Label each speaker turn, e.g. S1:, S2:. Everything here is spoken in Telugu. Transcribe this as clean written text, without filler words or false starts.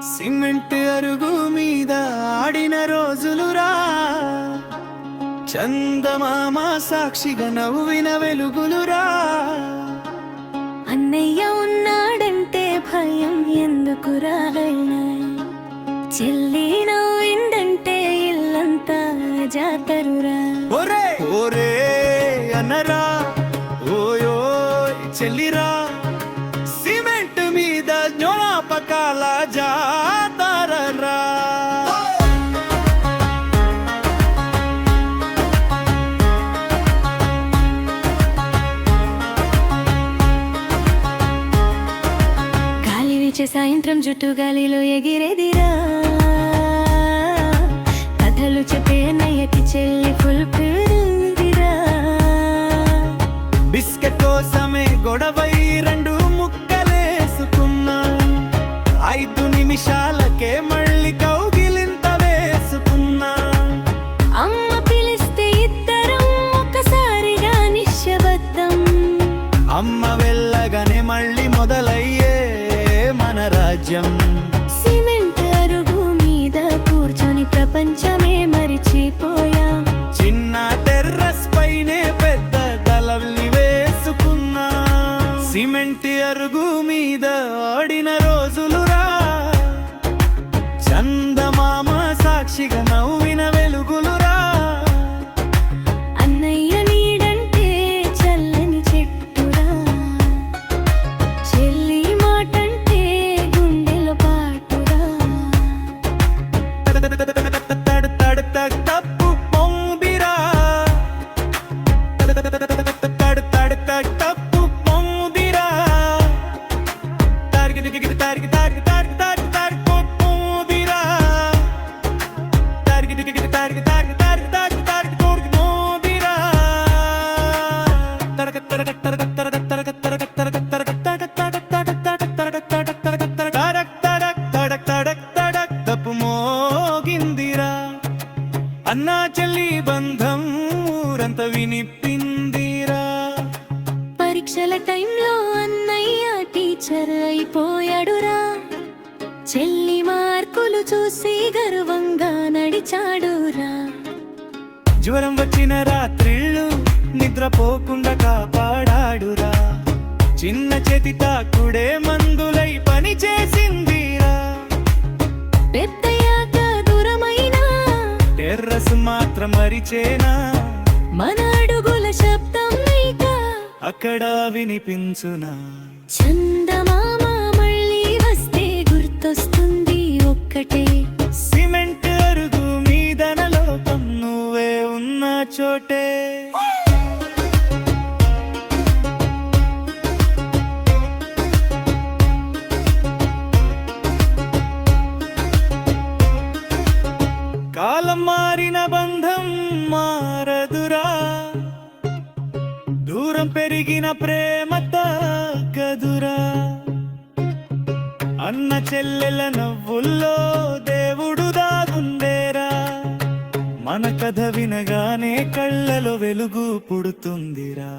S1: సిమెంట్ అరుగు మీద ఆడిన రోజులురా, చందమామ సాక్షిగా నవ్విన వెలుగులురా.
S2: అన్నయ్య ఉన్నాడంటే భయం ఎందుకురా, చెల్లి నవ్విందంటే ఇల్లంతా జాతరురా.
S1: ఒరే ఒరే అన్నరా, ఓయోయ్ చెల్లిరా, సిమెంట్ మీద జ్ఞాపకాల జాతరరా.
S2: గాలి వీచే సాయంత్రం జుట్టు గాలిలో ఎగిరేదిరా, కథలు చెప్పే నయ్యకి చెల్లి ఫుల్ పేరుందిరా.
S1: బిస్కెట్ కోసమే గొడవై రెండు ముక్కలేసుకున్నా, 5 నిమిషాలకే మళ్ళీ కౌగిలింత వేసుకున్నా.
S2: అమ్మ పిలిస్తే ఇద్దరం ఒక్కసారిగా నిశ్శబ్దం,
S1: అమ్మ వెళ్ళగానే మళ్ళీ మొదలయ్యే మన రాజ్యం.
S2: సిమెంట్ అరుగు మీద కూర్చొని ప్రపంచమే మరిచిపోయా,
S1: చిన్న టెర్రస్ పైనే పెద్ద దళల్ని వేసుకున్నా. సిమెంట్ అరుగు మీద ఆడిన రోజులురా, చందమామ సాక్షిగా నవ్విన వెలుగులురా.
S2: అన్నయ్య నీడంటే చల్లని చెట్టురా, చెల్లి మాటంటే గుండెలో పాటురా.
S1: తప్పు పొందిరా, తప్పు పొందిరా, తారికి దిగి తారికి తారికి తారికి తారికి తారికి పొందిరా, తారికి దిగి తారికి తారికి తారికి తారికి తారికి తోరికి పొందిరా. తరగ తరగ తరగ తరగ తరగ తరగ తరగ తరగ తరగ తరగ తరగ తరగ తరగ తరగ తరగ తరగ తరగ తప్పు మోగిందిరా. అన్నా చెల్లి బంధం ఊరంతా వినిపిందిరా.
S2: పరీక్షల టైంలో అన్నయ్య టీచర్ అయిపోయాడురా, చెల్లి మార్కులు చూసి గర్వంగా నడిచాడురా.
S1: జ్వరం వచ్చిన రాత్రిళ్ళు నిద్రపోకుండా కాపాడాడురా, చిన్న చేతి తాకుడే మందులై పని చేసిందిరా.
S2: పెద్దయ్యాక దూరమైనా
S1: టెర్రస్ మాత్రం మరిచేనా,
S2: మన అడుగుల శబ్దం ఇక
S1: అక్కడ వినిపించునా.
S2: చందమామ మళ్ళీ వస్తే గుర్తొస్తుంది ఒక్కటే,
S1: సిమెంట్ అరుగు మీదన లోకం నువ్వే ఉన్న చోటే. కాలం మారిన బంధం మారదురా, దూరం పెరిగిన ప్రేమ తగ్గదురా. అన్న చెల్లెల నవ్వుల్లో దేవుడు దాగుందేరా, మన కథ వినగానే కళ్ళలో వెలుగు పుడుతుందిరా.